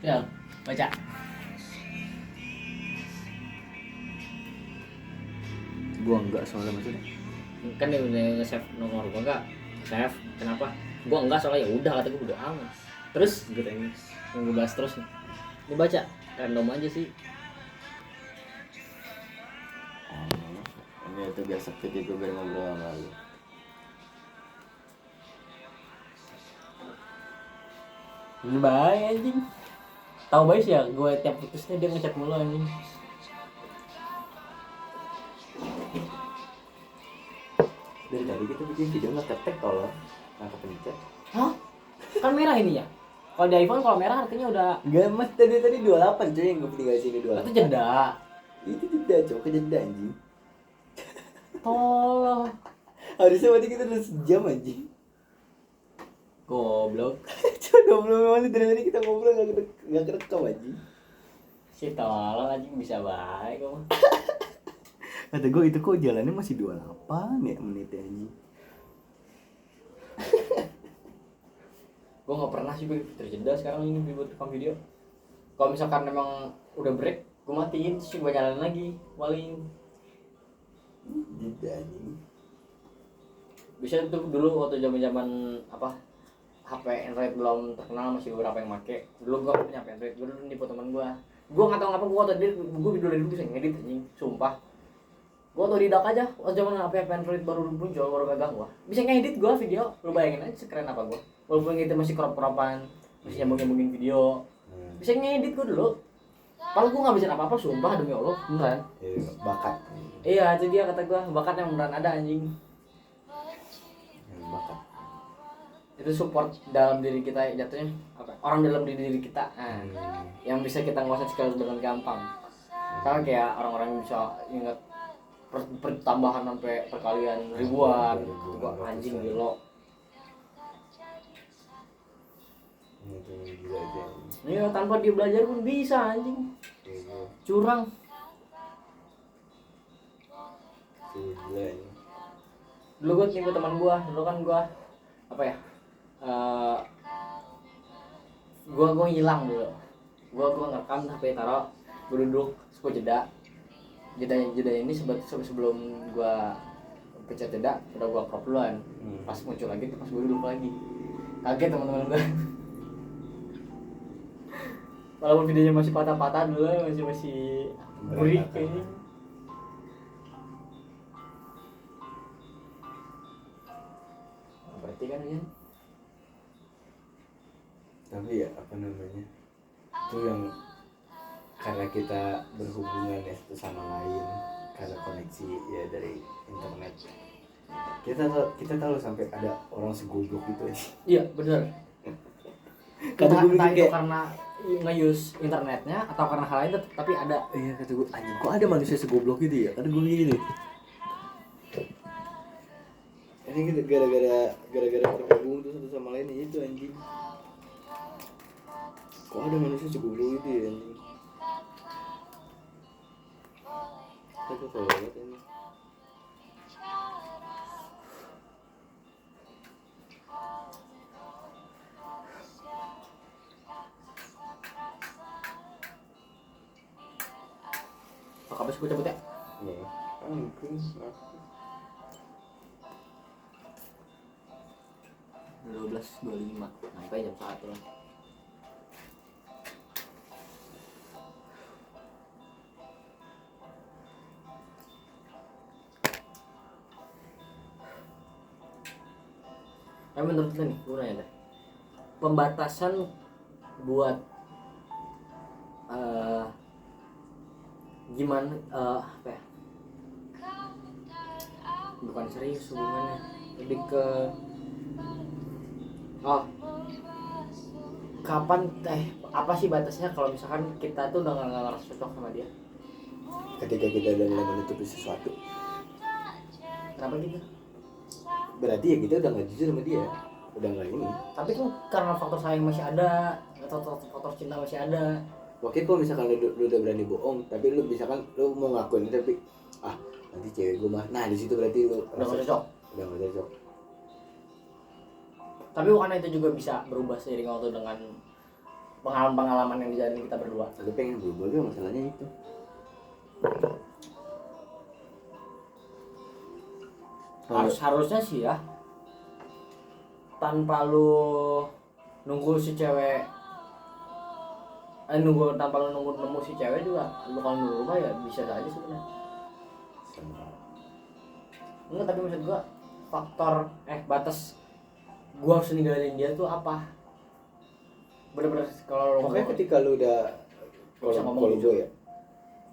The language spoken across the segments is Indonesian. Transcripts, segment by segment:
Ya, baca. Gua enggak soalnya maksudnya. Kan dia udah nge-save nomor gua enggak. Save. Kenapa? Gua enggak soalnya ya udah kata gua udah amat. Terus gitu ini. Mau gua bahas terus nih. Dibaca random aja sih. Ini itu biar sepi itu biar ngobrol sama lu. Ini baik anjing. Tahu baik sih ya, gue tiap putusnya dia ngechat mulu anjing. Dari tadi kita bikin video nggak ketek tolong nangkep pencet. Hah? Kan merah ini ya? Kalau di iPhone kalau merah artinya udah Enggak mas tadi 28 cuy yang gue tinggal sini 28. itu jeda. Itu jeda cok ke jeda anjing. Tolong. Harusnya berarti kita udah sejam anjing. Goblok. Cuma 20 menit dari tadi kita ngobrol nggak kerekam anjing. Si tolong anjing bisa baik kok. Kata gue itu kok jalannya masih 28 ya menit anjing. Gue nggak pernah sih terjeda sekarang ini buat rekam video. Kalau misalkan memang udah break, gue matiin terus gue jalan lagi, paling. Jeda anjing. Bisa tuh dulu waktu zaman apa HP Android belum terkenal, masih beberapa yang make. Dulu gue punya HP Android, gue dulu nipu teman gue. Gue nggak tahu ngapa gue tadi gue video dari dulu bisa ngedit anjing, sumpah. Gue otodidak aja, waktu zaman HP Android baru muncul, baru gagang gue. Bisa ngedit gue video, lu bayangin aja sekeren apa gue. Walaupun kita masih crop-cropan, masih nyambung-nyambungin video, bisa ngedit gue dulu. Kalau gue nggak bisa apa-apa, sumpah demi Allah, beneran. Bakat. Iya, itu dia kata gue, bakat yang beneran ada anjing. Bakat. Itu support dalam diri kita jatuhnya apa? Orang dalam diri kita, yang bisa kita nguasain skill dengan gampang. Sama kayak orang-orang yang bisa ingat pertambahan sampai perkalian ribuan, itu gua anjing gelo. Itu gila aja. Iya, tanpa dia belajar pun bisa anjing. Curang. Gila ini. Dulu gua tipe teman gua, dulu kan gua apa ya? Gua hilang dulu. Gua ngerekam HP taruh, gua duduk, terus gua jeda ini sebelum gua pencet jeda udah gua crop duluan. Pas muncul lagi tuh pas gua duduk lagi. Kaget teman-teman gua. Walaupun videonya masih patah-patah dulu, masih gurih kayaknya. Berarti kan ya. Tapi ya apa namanya? Itu yang karena kita berhubungan ya satu sama lain karena koneksi ya dari internet. Kita tahu sampai ada orang segoblok gitu ya. Iya, benar. Kata gue Entah itu kayak karena nge-use internetnya atau karena hal lain tapi ada. iya kata gue anjing kok ada manusia segoblok gitu ya. Kata gue gini. Ini gitu gara-gara terhubung tuh satu sama lain itu anjing. Kok ada manusia segoblok gitu ya anjing. Aku kalau lihat ini Apa kabar sih gue cabut ya? ya, mungkin 12.25 sampai jam 1 lah. Menurut lo nih, gue nanya deh, pembatasan buat gimana apa ya? Bukan serius hubungannya, lebih ke kapan apa sih batasnya kalau misalkan kita tuh udah nggak ngerasa cocok sama dia? ketika kita udah mulai menutupi sesuatu Kenapa gitu? berarti ya kita udah nggak jujur sama dia, udah nggak ini. Tapi kan karena faktor sayang masih ada, atau faktor cinta masih ada. Oke kalau misalkan lu udah berani bohong tapi lu misalkan lu mau ngakuin tapi nanti cewek gue mah, nah di situ berarti lu Udah nggak cocok. udah nggak cocok. Tapi bukan itu juga bisa berubah seiring waktu dengan pengalaman-pengalaman yang dijalanin kita berdua. Lu pengen berubah gak masalahnya itu? Harusnya sih ya, tanpa lu nunggu si cewek tanpa lu nunggu si cewek juga lu kalau berubah ya bisa saja sebenarnya. Enggak, tapi maksud gua faktor batas gua harus ninggalin dia tuh apa? Bener-bener kalau pokoknya ketika lu udah bisa ngomong kalau jujur gue ya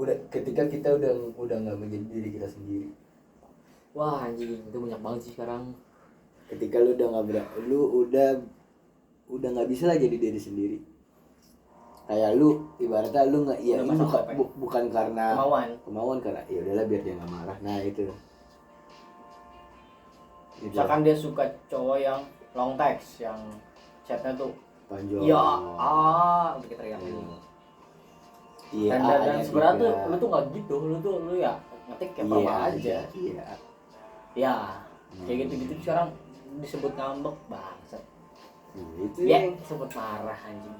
udah ketika kita udah nggak menjadi diri kita sendiri. Wah anjing, itu banyak banget sih sekarang. Ketika lu udah nggak bisa lagi jadi diri sendiri. Kayak lu ibaratnya lu nggak iya bukan karena kemauan karena ya udahlah biar dia nggak marah. Nah itu. Misalkan dia suka cowok yang long text, yang chatnya tuh panjang. ya begitu teriak ini. Iya. Dan sebenarnya tuh lu tuh nggak gitu, lu ya ngetik kayak apa aja. Iya. Ya, kayak gitu sekarang disebut ngambek bangsat. Itu ya disebut marah anjing.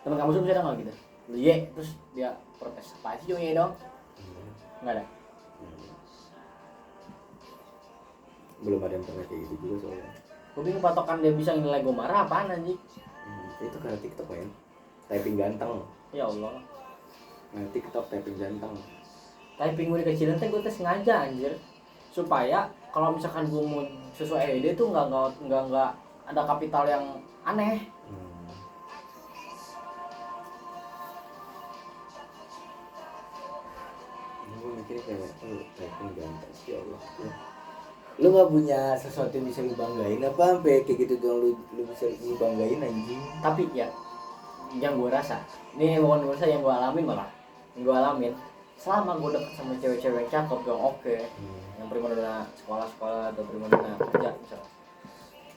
Temen kamu tuh bisa nggak gitu? Lu terus dia protes apa sih cuma dong? Nggak ada. Belum ada yang pernah kayak gitu juga soalnya. Gue bingung patokan dia bisa nilai gue marah apaan anjing? Itu karena TikTok men. Typing ganteng. Ya Allah. Nah, TikTok typing ganteng. Typing gue dikecilin tuh gue tuh sengaja anjir. Supaya kalau misalkan gue mau sesuai ide tuh nggak ada kapital yang aneh. Gue mikirnya kayak typing ganteng sih Allah. Lu nggak punya sesuatu yang bisa lu banggain apa sampai kayak gitu doang lu bisa lu banggain anjing. Tapi ya yang gue rasa ini bukan gue rasa, yang gue alamin malah yang gue alamin selama gue deket sama cewek-cewek yang cakep yang oke, yang primadona sekolah atau primadona kerja misalnya,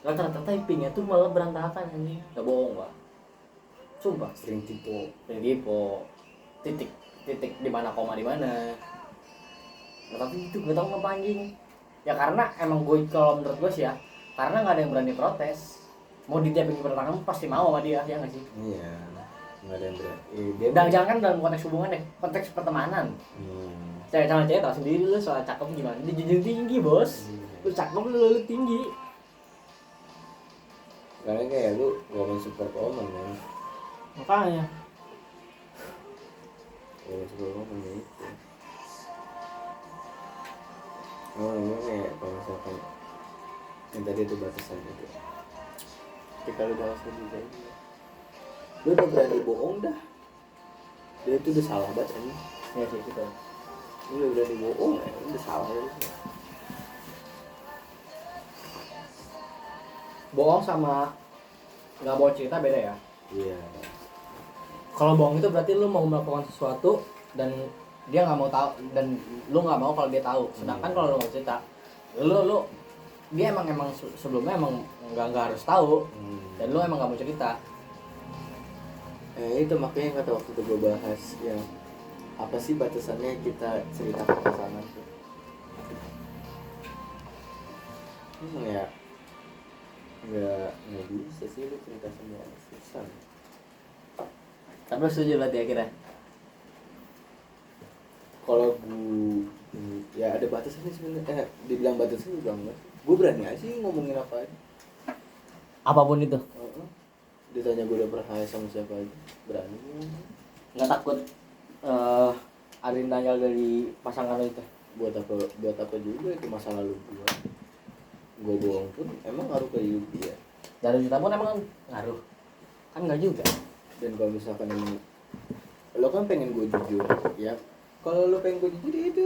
rata-rata typingnya tuh malah berantakan anjing. Gak bohong gak, sumpah. Sering tipe titik di mana koma di mana. Nah, tapi itu gak tau ngapa anjing. Ya karena emang gue, kalau menurut gue sih ya, karena nggak ada yang berani protes. Mau di typing berantakan pasti mau sama dia, ya nggak sih? iya, nggak ada yang berani. Dan jangan dalam konteks hubungan deh, konteks pertemanan. Cewek sama cewek tau sendiri lu soal cakep gimana. Dia junjung tinggi bos. Lu cakep lu tinggi. Karena kayak lu woman super woman kan. Makanya. Woman super woman ya itu. Ini kayak kalau misalkan yang tadi itu batasan itu. Ketika lu udah langsung juga lu udah berani bohong dah. Dia itu udah salah banget kan. Iya sih gitu. Lu udah berani bohong ya, udah salah ya. Bohong sama nggak mau cerita beda ya. Iya. Kalau bohong itu berarti lu mau melakukan sesuatu dan dia nggak mau tahu, dan lu nggak mau kalau dia tahu. Sedangkan kalau lu nggak cerita, lu dia emang sebelumnya emang nggak harus tahu, dan lu emang nggak mau cerita. Itu makanya kata waktu itu gue bahas yang apa sih batasannya kita cerita ke pasangan tuh. Ya nggak bisa sih lu cerita semua, susah. Tapi lu setuju berarti akhirnya? Kalau gue ya ada batasannya sebenarnya. Dibilang batasan juga enggak. Gue berani aja sih ngomongin apa aja. Apapun itu. Ditanya gue udah pernah sama siapa aja, berani. Nggak takut ada yang tanya dari pasangan lu itu? Buat apa juga, itu masa lalu gue bohong pun emang ngaruh ke hidup dia. Dari cerita pun emang ngaruh? Kan nggak juga. Dan kalau misalkan emang lo kan pengen gue jujur ya, kalau lo pengen gue jujur itu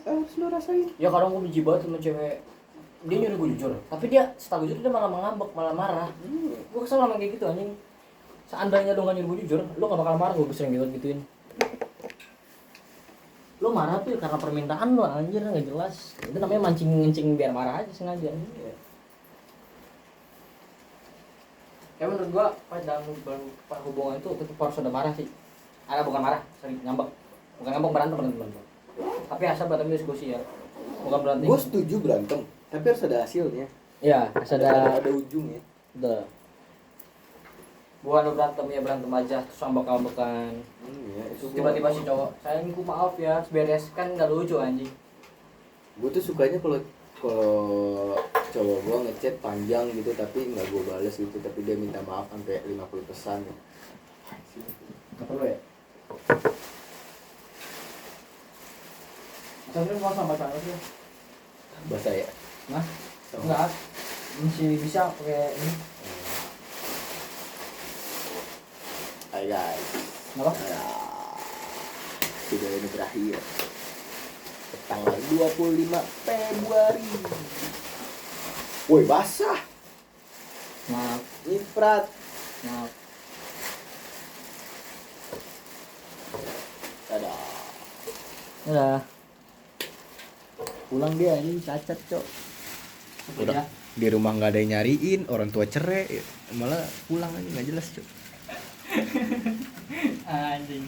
harus lo rasain. Ya kadang gue benci banget sama cewek, dia nyuruh gue jujur, tapi dia setelah jujur dia malah ngambek, malah marah. Gue kesel sama kayak gitu anjing. Seandainya lo gak nyuruh gue jujur, lo gak bakal marah. Gue sering gituin. Lo marah tuh karena permintaan lo anjir, gak jelas. Itu namanya mancing-mancing biar marah aja sengaja. Ya menurut gue pas dalam hubungan itu tetap harus ada marah sih. Bukan marah, sering ngambek. Bukan ngambek, berantem. Tapi asal berantem diskusi ya. Bukan berantem. Gue setuju berantem, tapi harus ada hasilnya. Iya, harus ada ujungnya. Betul. bukan lu berantem ya berantem aja terus ambek-ambekan. Iya, itu Terus tiba-tiba si cowok, sayangku maaf ya, beres kan nggak lucu anjing. gue tuh sukanya kalau kalau cowok gue ngechat panjang gitu tapi nggak gue bales gitu, tapi dia minta maaf sampai 50 pesan. Nggak perlu ya? Tapi mau sama pacar lu? Bahasa ya. Nah, enggak. Masih bisa pakai ini. Hai guys. Kenapa? Video ini berakhir tanggal 25 Februari. Woi basah. Maaf, Nyiprat. maaf. Dadah. Udah. Pulang dia ini cacat, Cok. Udah di rumah nggak ada yang nyariin, orang tua cerai, malah pulang aja nggak jelas cuy. Anjing.